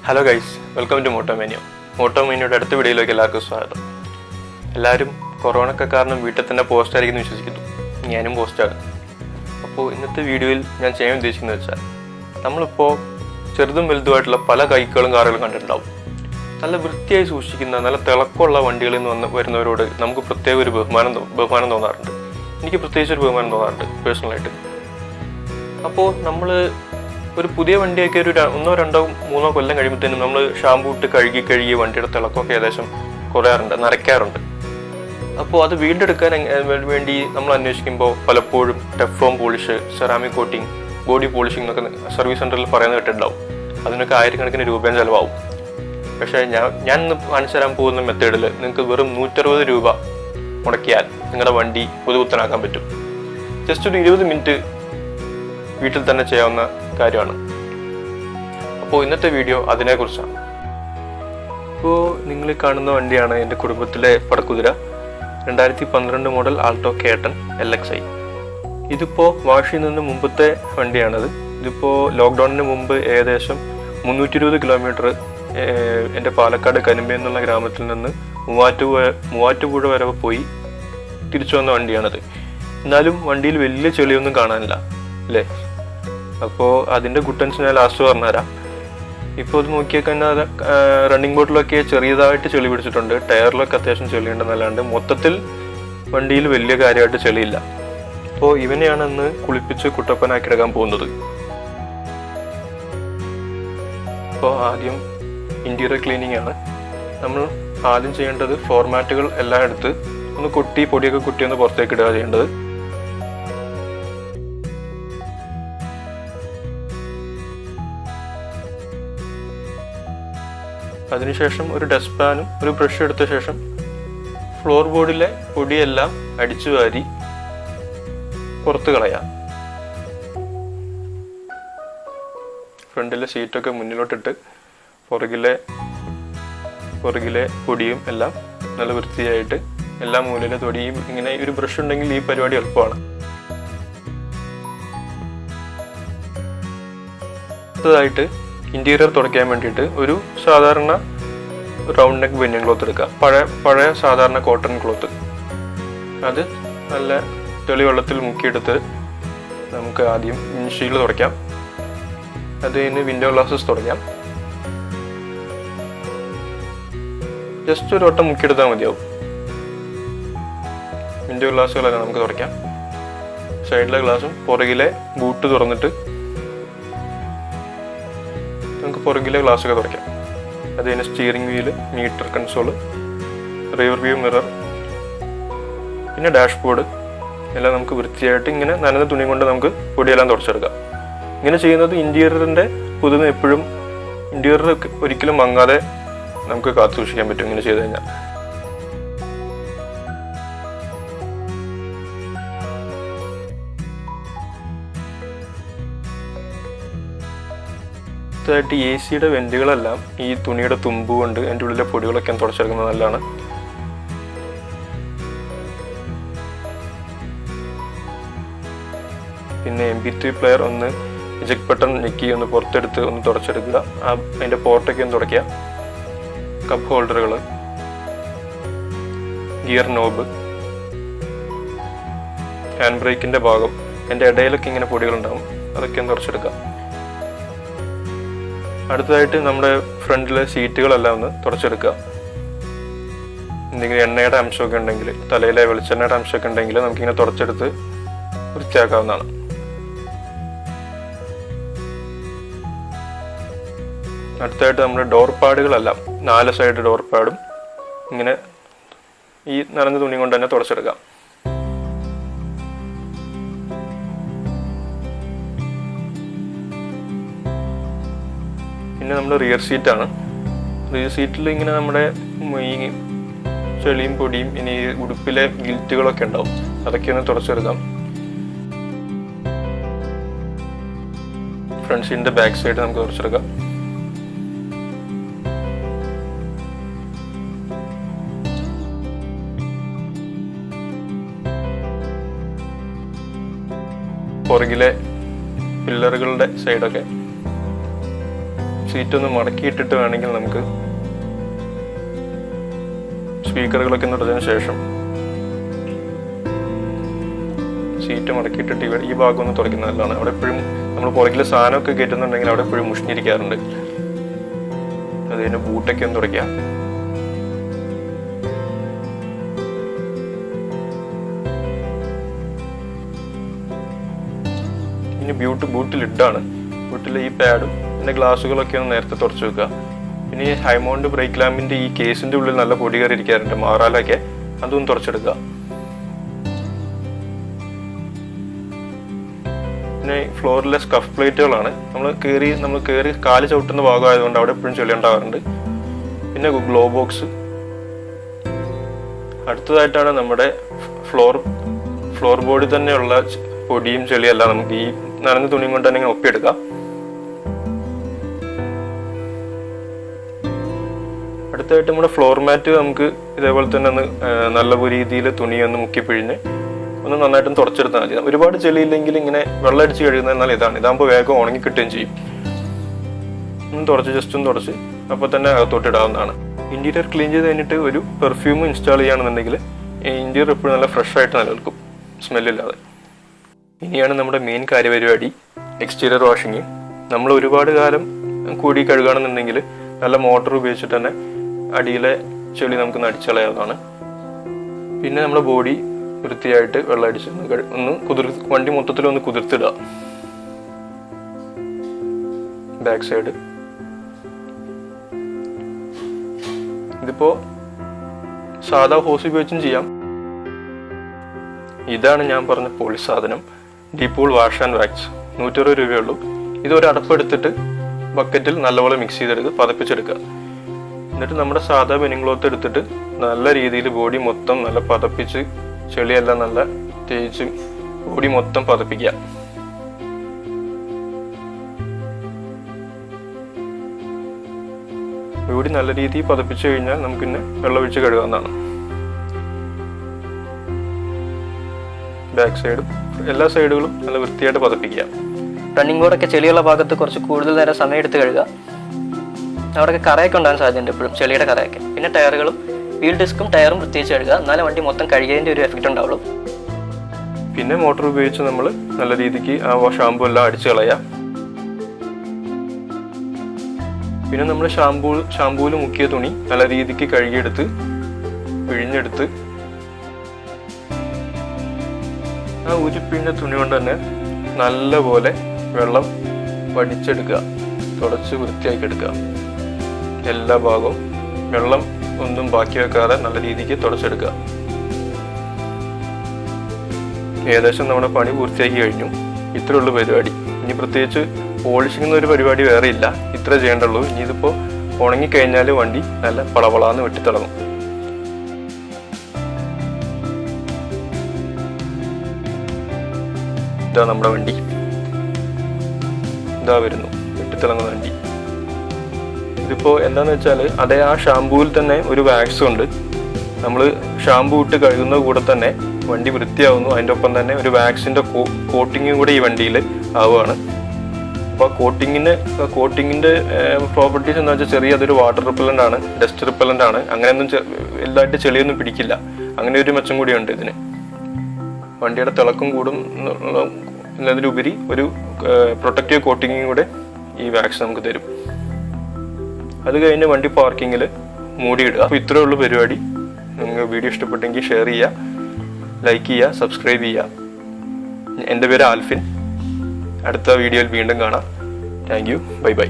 Hello guys, welcome to മോട്ടോമാനിയുടെ അടുത്ത വീഡിയോയിലേക്ക് എല്ലാവർക്കും സ്വാഗതം. എല്ലാവരും കൊറോണയൊക്കെ കാരണം വീട്ടിൽ തന്നെ പോസ്റ്റ് ആയിരിക്കും എന്ന് വിശ്വസിക്കുന്നു. ഞാനും പോസ്റ്റാണ്. അപ്പോൾ ഇന്നത്തെ വീഡിയോയിൽ ഞാൻ ചെയ്യാൻ ഉദ്ദേശിക്കുന്നത് വെച്ചാൽ, നമ്മളിപ്പോൾ ചെറുതും വലുതുമായിട്ടുള്ള പല ബൈക്കുകളും കാറുകളും കണ്ടിട്ടുണ്ടാവും. നല്ല വൃത്തിയായി സൂക്ഷിക്കുന്ന നല്ല തിളക്കമുള്ള വണ്ടികളിൽ നിന്ന് വരുന്നവരോട് നമുക്ക് പ്രത്യേക ഒരു ബഹുമാനം തോന്നാറുണ്ട്. എനിക്ക് പ്രത്യേകിച്ച് ഒരു ബഹുമാനം തോന്നാറുണ്ട് പേഴ്സണലായിട്ട്. അപ്പോൾ നമ്മൾ ഒരു പുതിയ വണ്ടിയൊക്കെ ഒരു 1, 2, 3 കൊല്ലം കഴിയുമ്പോഴത്തേനും നമ്മൾ ഷാമ്പൂ ഇട്ട് കഴുകി വണ്ടിയുടെ തിളക്കമൊക്കെ ഏകദേശം കുറയാറുണ്ട്, നരയ്ക്കാറുണ്ട്. അപ്പോൾ അത് വീണ്ടെടുക്കാൻ വേണ്ടി നമ്മൾ അന്വേഷിക്കുമ്പോൾ പലപ്പോഴും Teflon polish, ceramic coating, body polishing എന്നൊക്കെ സർവീസ് സെൻ്ററിൽ പറയുന്നത് കേട്ടിട്ടുണ്ടാവും. അതിനൊക്കെ ആയിരക്കണക്കിന് രൂപയും ചിലവാകും. പക്ഷേ ഞാൻ ഇന്ന് കാണിച്ചു തരാൻ പോകുന്ന മെത്തേഡിൽ നിങ്ങൾക്ക് വെറും 160 രൂപ മുടക്കിയാൽ നിങ്ങളുടെ വണ്ടി പുതുപുത്തനാക്കാൻ പറ്റും. ജസ്റ്റ് ഒരു 20 മിനിറ്റ് വീട്ടിൽ തന്നെ ചെയ്യാവുന്ന കാര്യമാണ്. അപ്പോൾ ഇന്നത്തെ വീഡിയോ അതിനെക്കുറിച്ചാണ്. ഇപ്പോൾ നിങ്ങൾ കാണുന്ന വണ്ടിയാണ് എൻ്റെ കുടുംബത്തിലെ പടക്കുതിര, 2012 മോഡൽ ആൾട്ടോ K10 LXi. ഇതിപ്പോൾ വാഷിൽ നിന്ന് മുമ്പത്തെ വണ്ടിയാണത്. ഇതിപ്പോൾ ലോക്ക്ഡൗണിന് മുമ്പ് ഏകദേശം 320 കിലോമീറ്റർ എൻ്റെ പാലക്കാട് കനിമ്പ എന്നുള്ള ഗ്രാമത്തിൽ നിന്ന് മൂവാറ്റുപുഴ വരെ പോയി തിരിച്ചു വന്ന വണ്ടിയാണത്. എന്നാലും വണ്ടിയിൽ വലിയ ചെളിയൊന്നും കാണാനില്ല അല്ലേ. അപ്പോൾ അതിൻ്റെ ഗുട്ടൻസ് ഞാൻ ലാസ്റ്റ് പറഞ്ഞുതരാം. ഇപ്പോൾ അത് നോക്കിയാൽ തന്നെ റണ്ണിങ് ബോട്ടിലൊക്കെ ചെറിയതായിട്ട് ചെളി പിടിച്ചിട്ടുണ്ട്, ടയറിലൊക്കെ അത്യാവശ്യം ചെളിയുണ്ടെന്നല്ലാണ്ട് മൊത്തത്തിൽ വണ്ടിയിൽ വലിയ കാര്യമായിട്ട് ചെളിയില്ല. അപ്പോൾ ഇവനെയാണ് ഇന്ന് കുളിപ്പിച്ച് കുട്ടപ്പനാക്കി എടുക്കാൻ പോകുന്നത്. അപ്പോൾ ആദ്യം ഇൻറ്റീരിയർ ക്ലീനിങ് ആണ്. നമ്മൾ ആദ്യം ചെയ്യേണ്ടത് ഫോർമാറ്റുകൾ എല്ലാം എടുത്ത് ഒന്ന് പൊടിയൊക്കെ ഒന്ന് പുറത്തേക്ക് ഇടുക ചെയ്യേണ്ടത്. അതിനുശേഷം ഒരു ഡസ്റ്റ് പാനും ഒരു ബ്രഷ് എടുത്ത ശേഷം ഫ്ലോർ ബോർഡിലെ പൊടിയെല്ലാം അടിച്ചു വാരി പുറത്ത് കളയാം. ഫ്രണ്ടിലെ സീറ്റൊക്കെ മുന്നിലോട്ടിട്ട് പുറകിലെ പൊടിയും എല്ലാം നല്ല വൃത്തിയായിട്ട് എല്ലാ മൂലയിലെ തൊടിയും ഇങ്ങനെ ഒരു ബ്രഷ് ഉണ്ടെങ്കിൽ ഈ പരിപാടി എളുപ്പമാണ്. അടുത്തതായിട്ട് ഇന്റീരിയർ തുടയ്ക്കാൻ വേണ്ടിയിട്ട് ഒരു സാധാരണ റൗണ്ട് നെക്ക് ബനിയൻ ക്ലോത്ത് എടുക്കുക. പഴയ സാധാരണ കോട്ടൺ ക്ലോത്ത്. അത് നല്ല തെളിവെള്ളത്തിൽ മുക്കിയെടുത്ത് നമുക്ക് ആദ്യം വിൻഷീൽഡ് തുടയ്ക്കാം. അത് കഴിഞ്ഞ് വിൻഡോ ഗ്ലാസസ് തുടയ്ക്കാം. ജസ്റ്റ് ഒരു വട്ടം മുക്കിയെടുത്താൽ മതിയാവും. വിൻഡോ ഗ്ലാസുകളെല്ലാം നമുക്ക് തുടയ്ക്കാം. സൈഡിലെ ഗ്ലാസും പുറകിലെ ബൂട്ട് തുറന്നിട്ട് നമുക്ക് പുറകിലെ ഗ്ലാസ്സൊക്കെ തുറയ്ക്കാം. അത് കഴിഞ്ഞ് steering wheel, meter console, rear view mirror, പിന്നെ ഡാഷ്ബോർഡ് എല്ലാം നമുക്ക് വൃത്തിയായിട്ട് ഇങ്ങനെ നനഞ്ഞ തുണി കൊണ്ട് നമുക്ക് പൊടിയെല്ലാം തുടച്ചെടുക്കാം. ഇങ്ങനെ ചെയ്യുന്നത് ഇൻറ്റീരിയറിൻ്റെ പുതുമ എപ്പോഴും ഇൻറ്റീരിയർ ഒരിക്കലും മങ്ങാതെ നമുക്ക് കാത്തു സൂക്ഷിക്കാൻ പറ്റും ഇങ്ങനെ ചെയ്ത് കഴിഞ്ഞാൽ. അടുത്തതായിട്ട് AC-യുടെ വെന്റുകളെല്ലാം ഈ തുണിയുടെ തുമ്പ് കൊണ്ട് അതിൻ്റെ ഉള്ളിലെ പൊടികളൊക്കെ തുടച്ചെടുക്കുന്നത് നല്ലതാണ്. പിന്നെ MP3 പ്ലെയർ ഒന്ന് എജക്ട് ബട്ടൺ ഞെക്കി ഒന്ന് പുറത്തെടുത്ത് ഒന്ന് തുടച്ചെടുക്കുക. അതിൻ്റെ പോർട്ടൊക്കെ ഒന്ന് തുടയ്ക്കുക. കപ്പ് ഹോൾഡറുകൾ, ഗിയർ നോബ്, ഹാൻഡ് ബ്രേക്കിൻ്റെ ഭാഗം, അതിൻ്റെ ഇടയിലൊക്കെ ഇങ്ങനെ പൊടികളുണ്ടാകും, അതൊക്കെ ഒന്ന് തുടച്ചെടുക്കുക. അടുത്തതായിട്ട് നമ്മുടെ ഫ്രണ്ടിലെ സീറ്റുകളെല്ലാം ഒന്ന് തുടച്ചെടുക്കുക. എന്തെങ്കിലും എണ്ണയുടെ അംശമൊക്കെ ഉണ്ടെങ്കിൽ, തലയിലെ വെളിച്ചെണ്ണയുടെ അംശമൊക്കെ ഉണ്ടെങ്കിൽ നമുക്കിങ്ങനെ തുടച്ചെടുത്ത് വൃത്തിയാക്കാവുന്നതാണ്. അടുത്തായിട്ട് നമ്മുടെ ഡോർ പാഡുകളെല്ലാം 4 സൈഡ് ഡോർ പാഡും ഇങ്ങനെ ഈ നനഞ്ഞ തുണി കൊണ്ട് തന്നെ തുടച്ചെടുക്കാം. പിന്നെ നമ്മുടെ റിയർ സീറ്റാണ്. റിയർ സീറ്റിൽ ഇങ്ങനെ നമ്മുടെ ഈ ചെളിയും പൊടിയും ഇനി ഉടുപ്പിലെ ഗിൽറ്റുകളൊക്കെ ഉണ്ടാവും, അതൊക്കെ ഒന്ന് തുടച്ചെടുക്കാം. ഫ്രണ്ട് സീറ്റിന്റെ ബാക്ക് സൈഡ് നമുക്ക് തുടച്ചെടുക്കാം. പുറകിലെ പില്ലറുകളുടെ സൈഡൊക്കെ സീറ്റ് ഒന്ന് മടക്കിയിട്ടിട്ട് വേണമെങ്കിൽ നമുക്ക് സ്പീക്കറുകളൊക്കെ നിർത്തതിന് ശേഷം സീറ്റ് മടക്കിയിട്ടിട്ട് ഈ ഭാഗം ഒന്ന് തുടയ്ക്കുന്നത് നല്ലതാണ്. അവിടെ എപ്പോഴും നമ്മൾ പുറകിൽ സാധനമൊക്കെ കയറ്റുന്നുണ്ടെങ്കിൽ അവിടെ എപ്പോഴും മുഷിഞ്ഞിരിക്കാറുണ്ട്. അതിന് ബൂട്ടൊക്കെ ഒന്ന് തുടയ്ക്കാം. ഇനി ബൂട്ട് ലിഡാണ്. ബൂട്ടിലെ ഈ പാഡും പിന്നെ ഗ്ലാസ്സുകളൊക്കെ ഒന്ന് നേരത്തെ തുടച്ചു വെക്കുക. പിന്നെ ഈ ഹൈമൗണ്ട് ബ്രേക്ക് ലാമ്പിന്റെ ഈ കേസിന്റെ ഉള്ളിൽ നല്ല പൊടി കയറി ഇരിക്കാറുണ്ട്, മാറാലൊക്കെ, അതൊന്ന് തുടച്ചെടുക്കുക. പിന്നെ ഫ്ലോറിലെ സ്കഫ് പ്ലേറ്റുകളാണ്. നമ്മൾ കയറി കാല് ചവിട്ടുന്ന ഭാഗമായതുകൊണ്ട് അവിടെ എപ്പോഴും ചെളി ഉണ്ടാകാറുണ്ട്. പിന്നെ ഗ്ലോ ബോക്സ്. അടുത്തതായിട്ടാണ് നമ്മുടെ ഫ്ലോർ ബോർഡിൽ തന്നെയുള്ള പൊടിയും ചെളിയെല്ലാം നമുക്ക് ഈ നനഞ്ഞ തുണിയും കൊണ്ട് തന്നെ ഒപ്പിയെടുക്കാം. അടുത്തായിട്ട് നമ്മുടെ ഫ്ലോർ മാറ്റ് നമുക്ക് ഇതേപോലെ തന്നെ ഒന്ന് നല്ല രീതിയിൽ തുണിയൊന്ന് മുക്കി പിഴിഞ്ഞ് ഒന്ന് നന്നായിട്ടും തുടച്ചെടുത്താൽ മതി. ഒരുപാട് ചെളിയില്ലെങ്കിൽ ഇങ്ങനെ വെള്ളം അടിച്ച് കഴുകുന്നതിനാൽ ഇതാകുമ്പോൾ വേഗം ഉണങ്ങി കിട്ടുകയും ചെയ്യും. ജസ്റ്റ് ഒന്ന് തുടച്ച് അപ്പോൾ തന്നെ അകത്തോട്ട് ഇടാവുന്നതാണ്. ഇന്റീരിയർ ക്ലീൻ ചെയ്ത് കഴിഞ്ഞിട്ട് ഒരു പെർഫ്യൂം ഇൻസ്റ്റാൾ ചെയ്യുകയാണെന്നുണ്ടെങ്കിൽ ഇന്റീരിയർ എപ്പോഴും നല്ല ഫ്രഷ് ആയിട്ട് നിലനിൽക്കും, സ്മെല്ലില്ലാതെ. ഇനിയാണ് നമ്മുടെ മെയിൻ കാര്യപരിപാടി, എക്സ്റ്റീരിയർ വാഷിങ്. നമ്മൾ ഒരുപാട് കാലം കൂടി കഴുകുകയാണെന്നുണ്ടെങ്കിൽ നല്ല മോട്ടർ ഉപയോഗിച്ചിട്ട് തന്നെ അടിയിലെ ചെളി നമുക്ക് നടിച്ചളയാവുന്നതാണ്. പിന്നെ നമ്മുടെ ബോഡി വൃത്തിയായിട്ട് വെള്ളം അടിച്ച് വണ്ടി മൊത്തത്തിലൊന്ന് കുതിർത്തിടുക. ബാക്ക് സൈഡ് ഇതിപ്പോ സാധാ ഹോസ് ഉപയോഗിച്ചും ചെയ്യാം. ഇതാണ് ഞാൻ പറഞ്ഞ പൊളി സാധനം, ഡീപൂൾ വാഷ് ആൻഡ് വാക്സ്. 160 രൂപയുള്ളൂ. ഇതൊരു അടപ്പെടുത്തിട്ട് ബക്കറ്റിൽ നല്ലപോലെ മിക്സ് ചെയ്തെടുക്കുക, പതപ്പിച്ചെടുക്കുക. എന്നിട്ട് നമ്മുടെ സാധാ ബനിയൻ ക്ലോത്ത് എടുത്തിട്ട് നല്ല രീതിയിൽ ബോഡി മൊത്തം നല്ല പതപ്പിച്ച് ചെളിയെല്ലാം നല്ല തേച്ച് ബോഡി മൊത്തം പതപ്പിക്കുക. ബോഡി നല്ല രീതിയിൽ പതപ്പിച്ചു കഴിഞ്ഞാൽ നമുക്ക് പിന്നെ വെള്ളമൊഴിച്ച് കഴുകാവുന്നതാണ്. ബാക്ക് സൈഡും എല്ലാ സൈഡുകളും നല്ല വൃത്തിയായിട്ട് പതപ്പിക്കുക. റണ്ണിങ് ബോർഡൊക്കെ ചെളിയുള്ള ഭാഗത്ത് കുറച്ച് കൂടുതൽ നേരം സമയം എടുത്ത് കഴുകുക. അവിടെയൊക്കെ കറയൊക്കെ ഉണ്ടാകാൻ സാധ്യതയുണ്ട് എപ്പോഴും, ചെളിയുടെ കറയൊക്കെ. പിന്നെ ടയറുകളും വീൽ ഡിസ്കും ടയറും പ്രത്യേകിച്ച് കഴുകുക, എന്നാലും വണ്ടി മൊത്തം കഴുകിയതിൻ്റെ ഒരു എഫക്റ്റ് ഉണ്ടാവുള്ളൂ. പിന്നെ മോട്ടോർ ഉപയോഗിച്ച് നമ്മൾ നല്ല രീതിക്ക് ആ ഷാമ്പു എല്ലാം അടിച്ചു കളയാം. പിന്നെ നമ്മൾ ഷാമ്പൂവിൽ മുക്കിയ തുണി നല്ല രീതിക്ക് കഴുകിയെടുത്ത് പിഴിഞ്ഞെടുത്ത് ആ ഊരിപ്പിഴിഞ്ഞ തുണി കൊണ്ട് തന്നെ നല്ലപോലെ വെള്ളം വടിച്ചെടുക്കുക, തുടച്ച് വൃത്തിയാക്കി എടുക്കുക. എല്ലാ ഭാഗവും വെള്ളം ഒന്നും ബാക്കി വെക്കാതെ നല്ല രീതിക്ക് തുടച്ചെടുക്കുക. ഏകദേശം നമ്മുടെ പണി പൂർത്തിയാക്കി കഴിഞ്ഞു. ഇത്രയുള്ള പരിപാടി. ഇനി പ്രത്യേകിച്ച് പോളിഷിംഗ് ഒരു പരിപാടി വേറെ ഇല്ല, ഇത്ര ചെയ്യേണ്ടുള്ളൂ. ഇനി ഇതിപ്പോൾ ഉണങ്ങിക്കഴിഞ്ഞാൽ വണ്ടി നല്ല പളപളാന്ന് വെട്ടിത്തിളങ്ങും. ഇതാ നമ്മുടെ വണ്ടി, ഇതാ വരുന്നു വെട്ടിത്തിളങ്ങുന്ന വണ്ടി. ഇതിപ്പോൾ എന്താണെന്ന് വെച്ചാൽ അതേ ആ ഷാമ്പൂവിൽ തന്നെ ഒരു വാക്സ് ഉണ്ട്. നമ്മൾ ഷാമ്പൂ ഇട്ട് കഴുകുന്ന കൂടെ തന്നെ വണ്ടി വൃത്തിയാവുന്നു. അതിൻ്റെ ഒപ്പം തന്നെ ഒരു വാക്സിൻ്റെ കോട്ടിങ്ങും കൂടെ ഈ വണ്ടിയിൽ ആവുകയാണ്. അപ്പോൾ കോട്ടിങ്ങിൻ്റെ പ്രോപ്പർട്ടീസ് എന്ന് വെച്ചാൽ ചെറിയ വാട്ടർ റിപ്പല്ലൻ്റ് ആണ്, ഡസ്റ്റ് റിപ്പല്ലൻ്റ് ആണ്. അങ്ങനെയൊന്നും വലുതായിട്ട് ചെളിയൊന്നും പിടിക്കില്ല. അങ്ങനെ ഒരു മെച്ചം കൂടിയുണ്ട് ഇതിന്. വണ്ടിയുടെ തിളക്കം കൂടും എന്നതിലുപരി ഒരു പ്രൊട്ടക്റ്റീവ് കോട്ടിങ്ങും കൂടെ ഈ വാക്സ് നമുക്ക് തരും. അത് കഴിഞ്ഞ് വണ്ടി പാർക്കിങ്ങിൽ മൂടിയിടുക. അപ്പോൾ ഇത്രയേ ഉള്ളൂ പരിപാടി. നിങ്ങൾക്ക് വീഡിയോ ഇഷ്ടപ്പെട്ടെങ്കിൽ ഷെയർ ചെയ്യുക, ലൈക്ക് ചെയ്യുക, സബ്സ്ക്രൈബ് ചെയ്യുക. എൻ്റെ പേര് ആൽഫിൻ. അടുത്ത വീഡിയോയിൽ വീണ്ടും കാണാം. Thank you. Bye bye.